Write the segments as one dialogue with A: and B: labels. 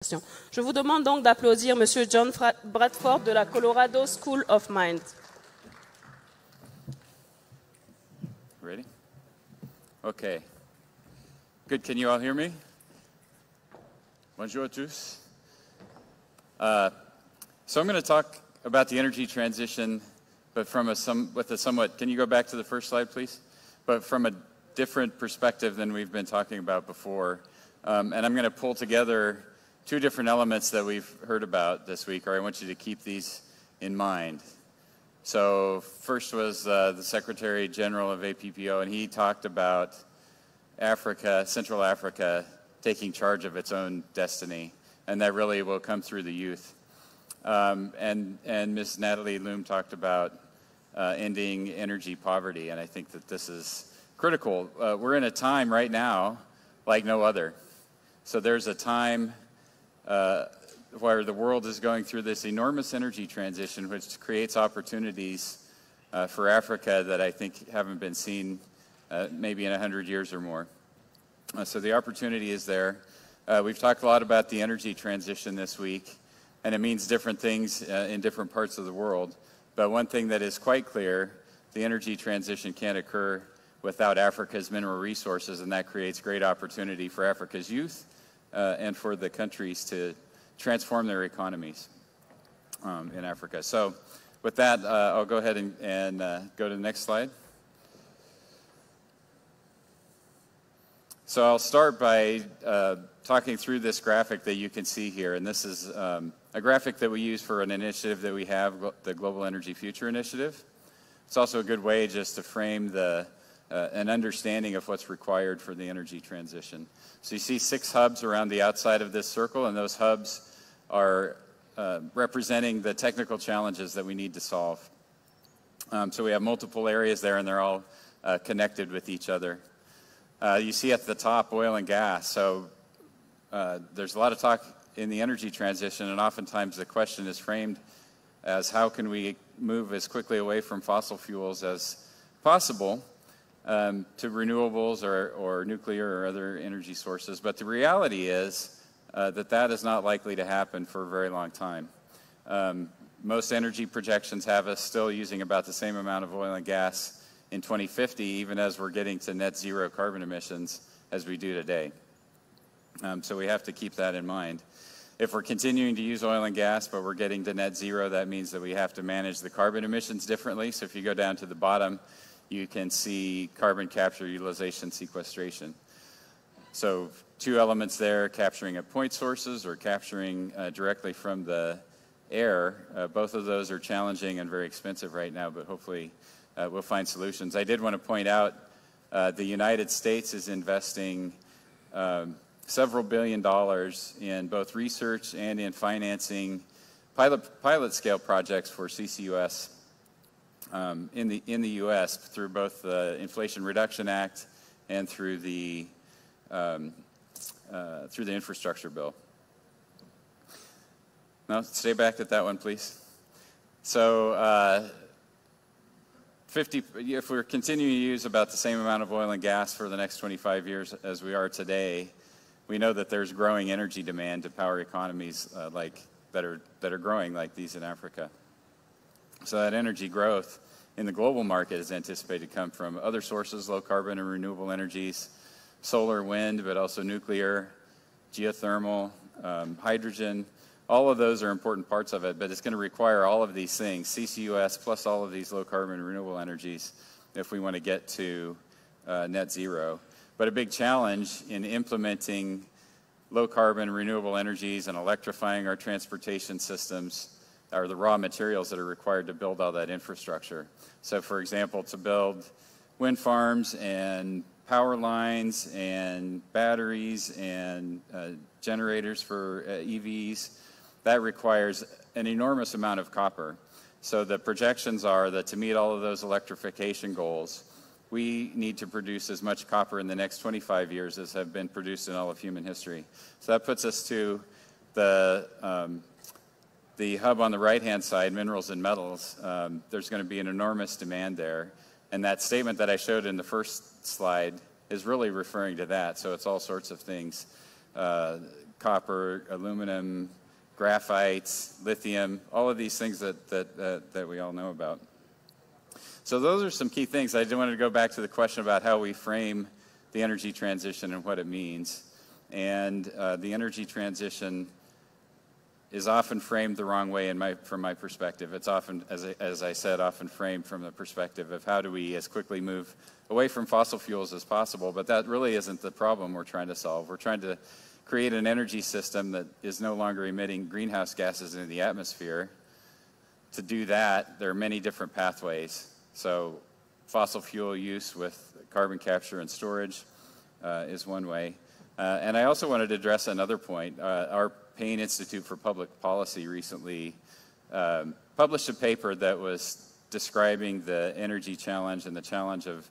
A: Je vous demande donc d'applaudir Monsieur John Bradford de la Colorado School of Mind.
B: Ready? Okay. Good. Can you all hear me? Bonjour à tous. So I'm going to talk about the energy transition, but from with a somewhat. Can you go back to the first slide, please? But from a different perspective than we've been talking about before, and I'm going to pull together two different elements that we've heard about this week, or I want you to keep these in mind. So first was the Secretary General of APPO, and he talked about Africa, Central Africa, taking charge of its own destiny, and that really will come through the youth. And Ms. Natalie Loom talked about ending energy poverty, and I think that this is critical. We're in a time right now like no other. So there's a time where the world is going through this enormous energy transition, which creates opportunities for Africa that I think haven't been seen maybe in 100 years or more. So the opportunity is there. We've talked a lot about the energy transition this week, and it means different things in different parts of the world. But one thing that is quite clear, the energy transition can't occur without Africa's mineral resources, and that creates great opportunity for Africa's youth and for the countries to transform their economies in Africa. So with that, I'll go ahead and go to the next slide. So I'll start by talking through this graphic that you can see here. And this is a graphic that we use for an initiative that we have, the Global Energy Future Initiative. It's also a good way just to frame an understanding of what's required for the energy transition. So you see 6 hubs around the outside of this circle, and those hubs are representing the technical challenges that we need to solve. So we have multiple areas there, and they're all connected with each other. You see at the top oil and gas. So there's a lot of talk in the energy transition, and oftentimes the question is framed as how can we move as quickly away from fossil fuels as possible to renewables or nuclear or other energy sources. But the reality is that is not likely to happen for a very long time. Most energy projections have us still using about the same amount of oil and gas in 2050, even as we're getting to net zero carbon emissions as we do today. So we have to keep that in mind. If we're continuing to use oil and gas, but we're getting to net zero, that means that we have to manage the carbon emissions differently. So if you go down to the bottom, you can see carbon capture, utilization, sequestration. So 2 elements there, capturing at point sources or capturing directly from the air. Both of those are challenging and very expensive right now, but hopefully we'll find solutions. I did want to point out the United States is investing several $billion in both research and in financing pilot scale projects for CCUS in the U.S. through both the Inflation Reduction Act and through the infrastructure bill. No, stay back at that one, please. So if we're continuing to use about the same amount of oil and gas for the next 25 years as we are today, we know that there's growing energy demand to power economies that are growing like these in Africa. So that energy growth in the global market is anticipated to come from other sources, low carbon and renewable energies, solar, wind, but also nuclear, geothermal, hydrogen. All of those are important parts of it, but it's going to require all of these things, CCUS plus all of these low carbon renewable energies if we want to get to net zero. But a big challenge in implementing low carbon renewable energies and electrifying our transportation systems are the raw materials that are required to build all that infrastructure. So for example, to build wind farms and power lines and batteries and generators for EVs, that requires an enormous amount of copper. So the projections are that to meet all of those electrification goals, we need to produce as much copper in the next 25 years as have been produced in all of human history. So that puts us to the hub on the right-hand side, minerals and metals. There's going to be an enormous demand there. And that statement that I showed in the first slide is really referring to that. So it's all sorts of things. copper, aluminum, graphite, lithium, all of these things that we all know about. So those are some key things. I wanted to go back to the question about how we frame the energy transition and what it means. And the energy transition is often framed the wrong way from my perspective. It's often, as I said, often framed from the perspective of how do we as quickly move away from fossil fuels as possible, but that really isn't the problem we're trying to solve. We're trying to create an energy system that is no longer emitting greenhouse gases into the atmosphere. To do that, there are many different pathways. So fossil fuel use with carbon capture and storage is one way. And I also wanted to address another point. Our Payne Institute for Public Policy recently published a paper that was describing the energy challenge and the challenge of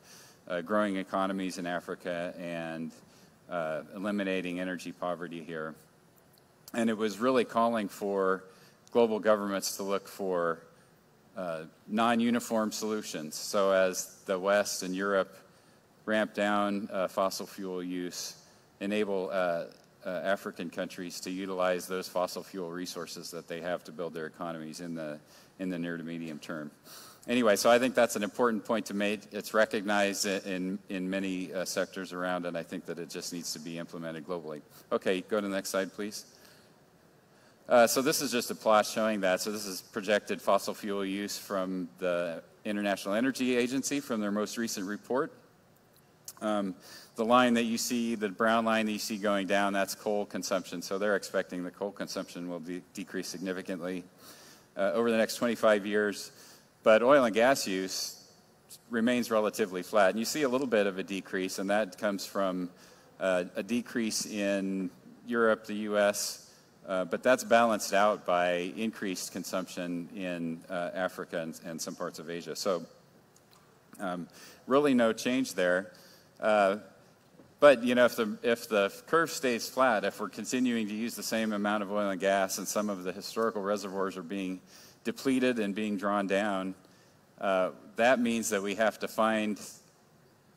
B: growing economies in Africa and eliminating energy poverty here. And it was really calling for global governments to look for non-uniform solutions. So as the West and Europe ramp down fossil fuel use, enable African countries to utilize those fossil fuel resources that they have to build their economies in the near to medium term. Anyway, so I think that's an important point to make. It's recognized in many sectors around, and I think that it just needs to be implemented globally. Okay, go to the next slide, please. So this is just a plot showing that. So this is projected fossil fuel use from the International Energy Agency from their most recent report. The line that you see, the brown line that you see going down, that's coal consumption. So they're expecting the coal consumption will decrease significantly over the next 25 years. But oil and gas use remains relatively flat. And you see a little bit of a decrease, and that comes from a decrease in Europe, the US, but that's balanced out by increased consumption in Africa and some parts of Asia. So really no change there. But you know, if the curve stays flat, if we're continuing to use the same amount of oil and gas and some of the historical reservoirs are being depleted and being drawn down, that means that we have to find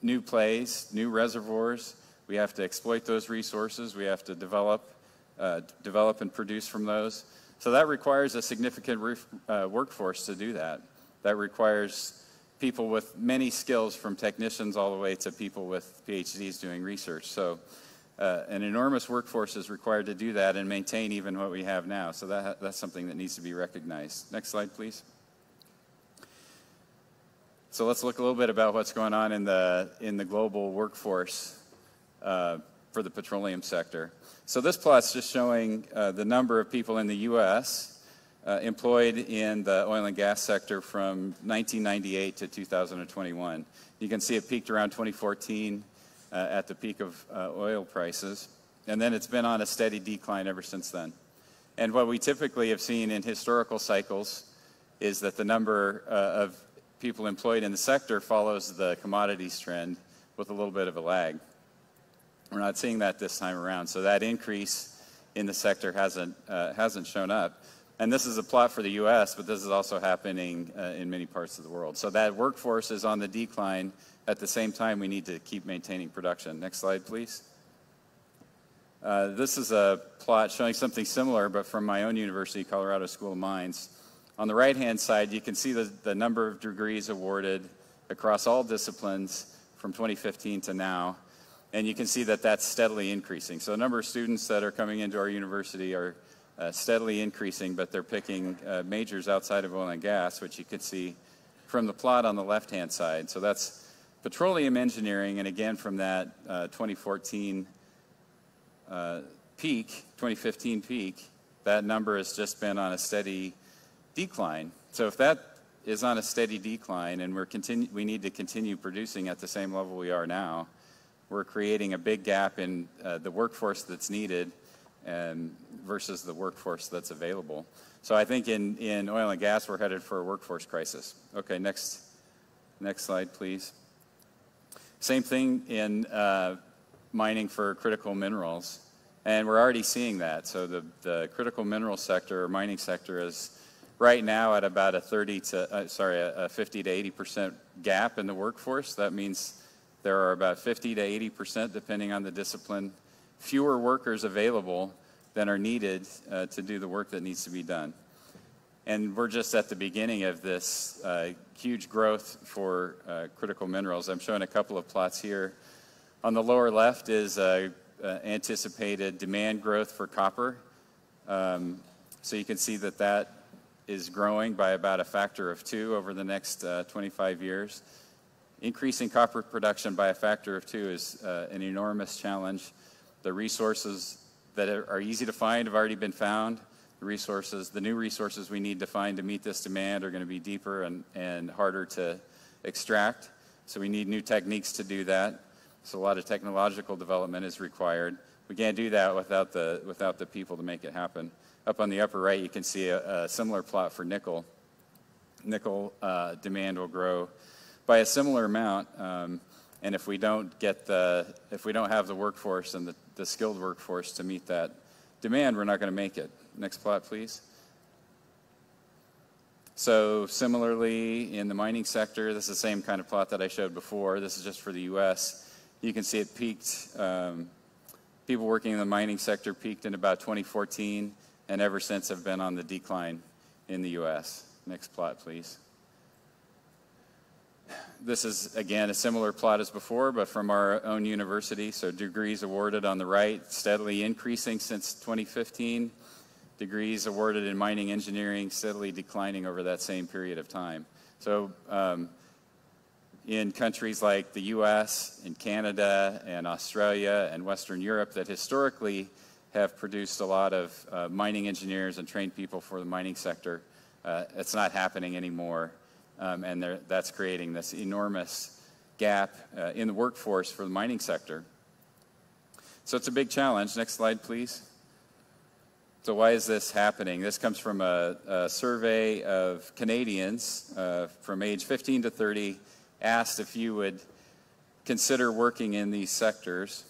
B: new plays, new reservoirs. We have to exploit those resources. We have to develop and produce from those. So that requires a significant workforce to do that. That requires people with many skills, from technicians all the way to people with PhDs doing research. So an enormous workforce is required to do that and maintain even what we have now. So that's something that needs to be recognized. Next slide, please. So let's look a little bit about what's going on in the global workforce for the petroleum sector. So this plot's just showing the number of people in the U.S. Employed in the oil and gas sector from 1998 to 2021. You can see it peaked around 2014 at the peak of oil prices, and then it's been on a steady decline ever since then. And what we typically have seen in historical cycles is that the number of people employed in the sector follows the commodities trend with a little bit of a lag. We're not seeing that this time around, so that increase in the sector hasn't shown up. And this is a plot for the U.S., but this is also happening in many parts of the world. So that workforce is on the decline. At the same time, we need to keep maintaining production. Next slide, please. This is a plot showing something similar, but from my own university, Colorado School of Mines. On the right-hand side, you can see the number of degrees awarded across all disciplines from 2015 to now. And you can see that that's steadily increasing. So the number of students that are coming into our university are steadily increasing, but they're picking majors outside of oil and gas, which you can see from the plot on the left-hand side. So that's petroleum engineering, and again from that 2014 peak, 2015 peak, that number has just been on a steady decline. So if that is on a steady decline and we need to continue producing at the same level we are now, we're creating a big gap in the workforce that's needed versus the workforce that's available. So I think in oil and gas, we're headed for a workforce crisis. Okay, next slide, please. Same thing in mining for critical minerals, and we're already seeing that. So the critical mineral sector or mining sector is right now at about a 50 to 80% gap in the workforce. That means there are about 50 to 80%, depending on the discipline, fewer workers available than are needed to do the work that needs to be done. And we're just at the beginning of this huge growth for critical minerals. I'm showing a couple of plots here. On the lower left is anticipated demand growth for copper. So you can see that that is growing by about a factor of 2 over the next 25 years. Increasing copper production by a factor of 2 is an enormous challenge. The resources that are easy to find have already been found. The new resources we need to find to meet this demand are going to be deeper and harder to extract. So we need new techniques to do that. So a lot of technological development is required. We can't do that without the people to make it happen. Up on the upper right, you can see a similar plot for nickel. Nickel demand will grow by a similar amount, and if we don't have the workforce and the skilled workforce to meet that demand, we're not going to make it. Next plot, please. So similarly, in the mining sector, this is the same kind of plot that I showed before. This is just for the U.S. You can see it peaked. People working in the mining sector peaked in about 2014, and ever since have been on the decline in the U.S. Next plot, please. This is, again, a similar plot as before, but from our own university. So degrees awarded on the right, steadily increasing since 2015. Degrees awarded in mining engineering steadily declining over that same period of time. So in countries like the US and Canada and Australia and Western Europe that historically have produced a lot of mining engineers and trained people for the mining sector, it's not happening anymore. And that's creating this enormous gap in the workforce for the mining sector. So it's a big challenge. Next slide, please. So why is this happening? This comes from a survey of Canadians from age 15 to 30, asked if you would consider working in these sectors.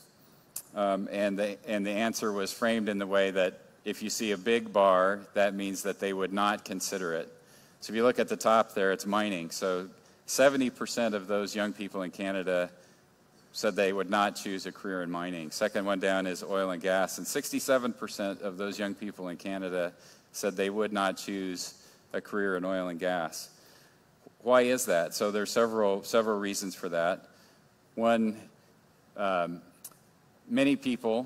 B: And the answer was framed in the way that if you see a big bar, that means that they would not consider it. So if you look at the top there, it's mining. So 70% of those young people in Canada said they would not choose a career in mining. Second one down is oil and gas, and 67% of those young people in Canada said they would not choose a career in oil and gas. Why is that? So there's several reasons for that. One, many people,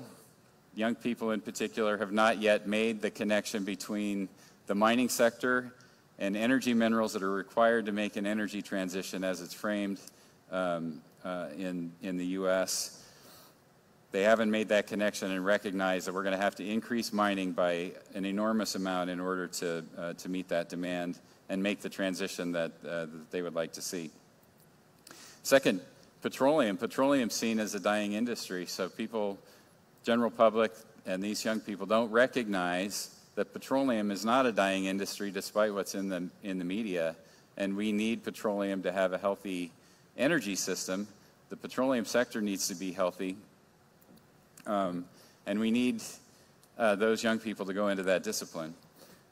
B: young people in particular, have not yet made the connection between the mining sector and energy minerals that are required to make an energy transition as it's framed in the U.S. They haven't made that connection and recognized that we're going to have to increase mining by an enormous amount in order to meet that demand and make the transition that they would like to see. Second, petroleum. Petroleum's seen as a dying industry, so people, general public, and these young people don't recognize that petroleum is not a dying industry despite what's in the media, and we need petroleum to have a healthy energy system. The petroleum sector needs to be healthy, and we need those young people to go into that discipline.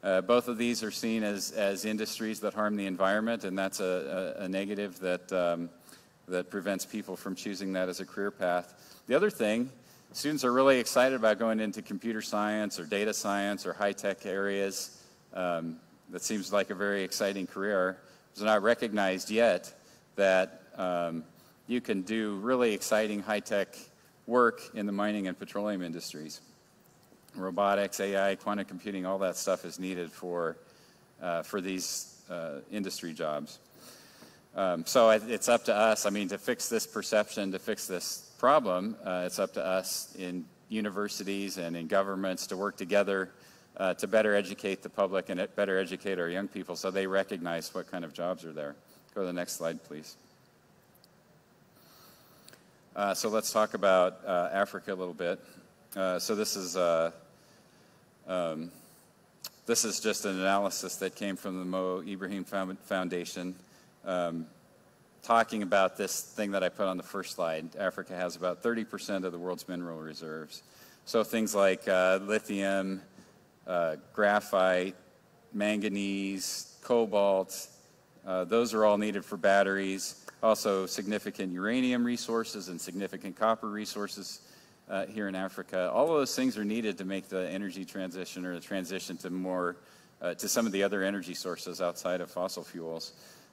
B: Both of these are seen as industries that harm the environment, and that's a negative that prevents people from choosing that as a career path. The other thing, students are really excited about going into computer science or data science or high-tech areas. That seems like a very exciting career. It's not recognized yet that you can do really exciting high-tech work in the mining and petroleum industries. Robotics, AI, quantum computing, all that stuff is needed for these industry jobs. So it's up to us, to fix this perception, to fix this problem, it's up to us in universities and in governments to work together to better educate the public and better educate our young people so they recognize what kind of jobs are there. Go to the next slide, please. So let's talk about Africa a little bit. So this is just an analysis that came from the Mo Ibrahim Foundation, talking about this thing that I put on the first slide. Africa has about 30% of the world's mineral reserves. So things like lithium, graphite, manganese, cobalt, those are all needed for batteries. Also significant uranium resources and significant copper resources here in Africa. All of those things are needed to make the energy transition or the transition to more, to some of the other energy sources outside of fossil fuels.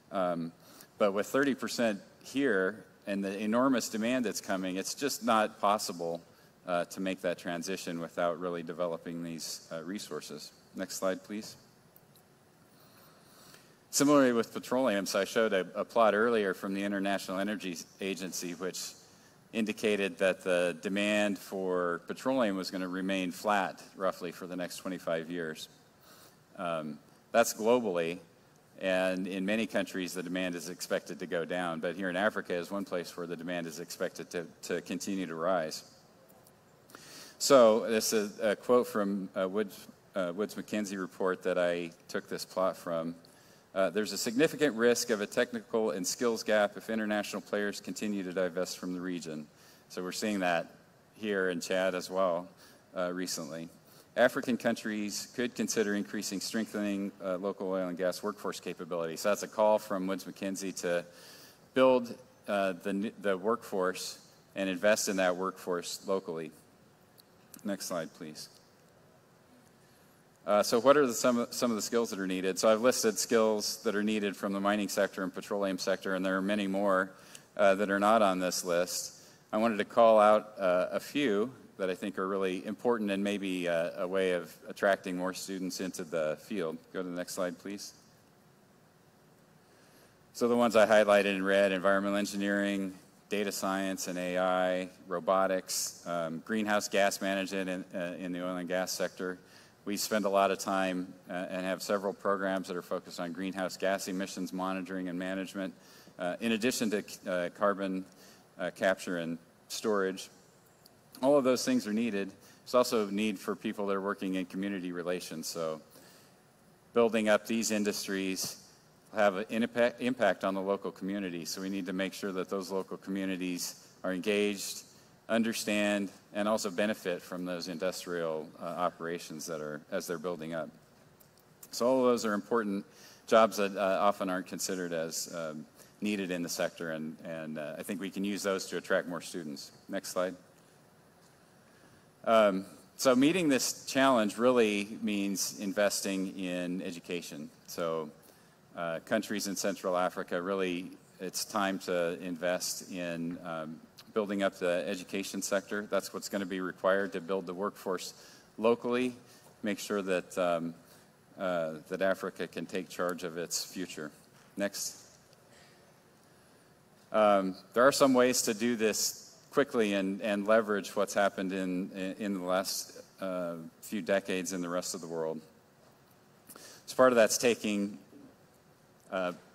B: But with 30% here and the enormous demand that's coming, it's just not possible to make that transition without really developing these resources. Next slide, please. Similarly with petroleum, so I showed a plot earlier from the International Energy Agency, which indicated that the demand for petroleum was going to remain flat roughly for the next 25 years. That's globally, and in many countries the demand is expected to go down, but here in Africa is one place where the demand is expected to continue to rise. So this is a quote from Woods Mackenzie report that I took this plot from. There's a significant risk of a technical and skills gap if international players continue to divest from the region. So we're seeing that here in Chad as well recently. African countries could consider strengthening local oil and gas workforce capability. So that's a call from Woods Mackenzie to build the workforce and invest in that workforce locally. Next slide, please. So what are some of the skills that are needed? So I've listed skills that are needed from the mining sector and petroleum sector, and there are many more that are not on this list. I wanted to call out a few that I think are really important and maybe a way of attracting more students into the field. Go to the next slide, please. So the ones I highlighted in red: environmental engineering, data science and AI, robotics, greenhouse gas management in the oil and gas sector. We spend a lot of time and have several programs that are focused on greenhouse gas emissions monitoring and management, in addition to carbon capture and storage. All of those things are needed. There's also a need for people that are working in community relations. So building up these industries have an impact on the local community. So we need to make sure that those local communities are engaged, understand, and also benefit from those industrial operations that are, as they're building up. So all of those are important jobs that often aren't considered as needed in the sector, and I think we can use those to attract more students. Next slide. So meeting this challenge really means investing in education. So countries in Central Africa, really, it's time to invest in building up the education sector. That's what's going to be required to build the workforce locally, make sure that, that Africa can take charge of its future. Next. There are some ways to do this quickly and leverage what's happened in the last few decades in the rest of the world. So part of that's taking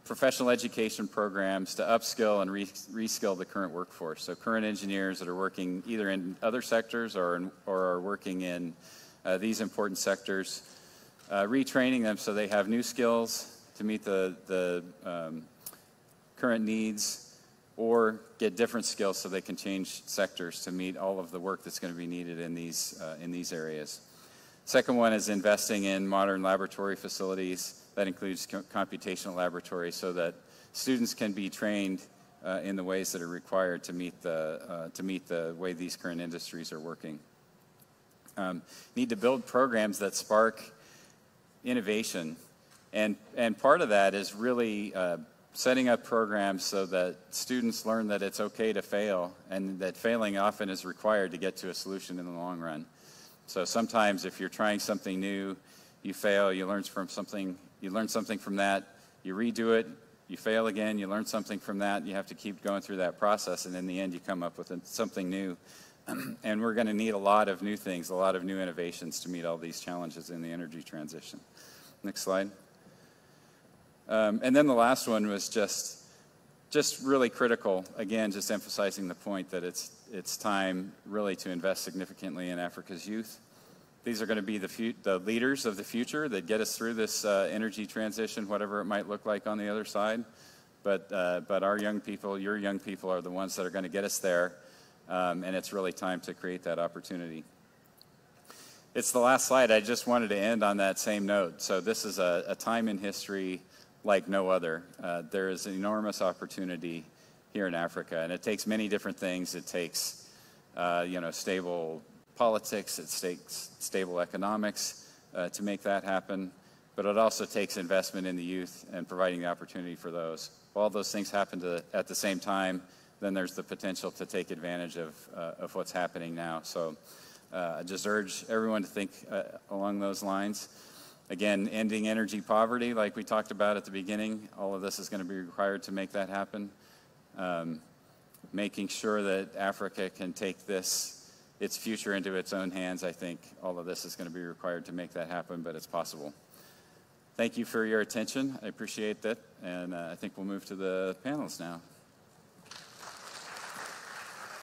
B: professional education programs to upskill and reskill the current workforce. So current engineers that are working either in other sectors or are working in these important sectors, retraining them so they have new skills to meet the current needs, or get different skills so they can change sectors to meet all of the work that's going to be needed in these areas. Second one is investing in modern laboratory facilities. That includes computational laboratories so that students can be trained in the ways that are required to meet the way these current industries are working. Need to build programs that spark innovation, and part of that is really setting up programs so that students learn that it's okay to fail, and that failing often is required to get to a solution in the long run. So sometimes if you're trying something new, you fail, you learn something from that, you redo it, you fail again, you learn something from that, you have to keep going through that process, and in the end you come up with something new. And we're going to need a lot of new things, a lot of new innovations to meet all these challenges in the energy transition. Next slide. And then the last one was just really critical, again, just emphasizing the point that it's time really to invest significantly in Africa's youth. These are going to be the leaders of the future that get us through this energy transition, whatever it might look like on the other side. But our young people, your young people, are the ones that are going to get us there, and it's really time to create that opportunity. It's the last slide. I just wanted to end on that same note. So this is a time in history like no other. There is an enormous opportunity here in Africa, and it takes many different things. It takes stable politics, it takes stable economics to make that happen, but it also takes investment in the youth and providing the opportunity for those. If all those things happen at the same time, then there's the potential to take advantage of what's happening now. So I just urge everyone to think along those lines. Again, ending energy poverty, like we talked about at the beginning, all of this is going to be required to make that happen. Making sure that Africa can take its future into its own hands, I think all of this is going to be required to make that happen, but it's possible. Thank you for your attention. I appreciate that, and I think we'll move to the panels now.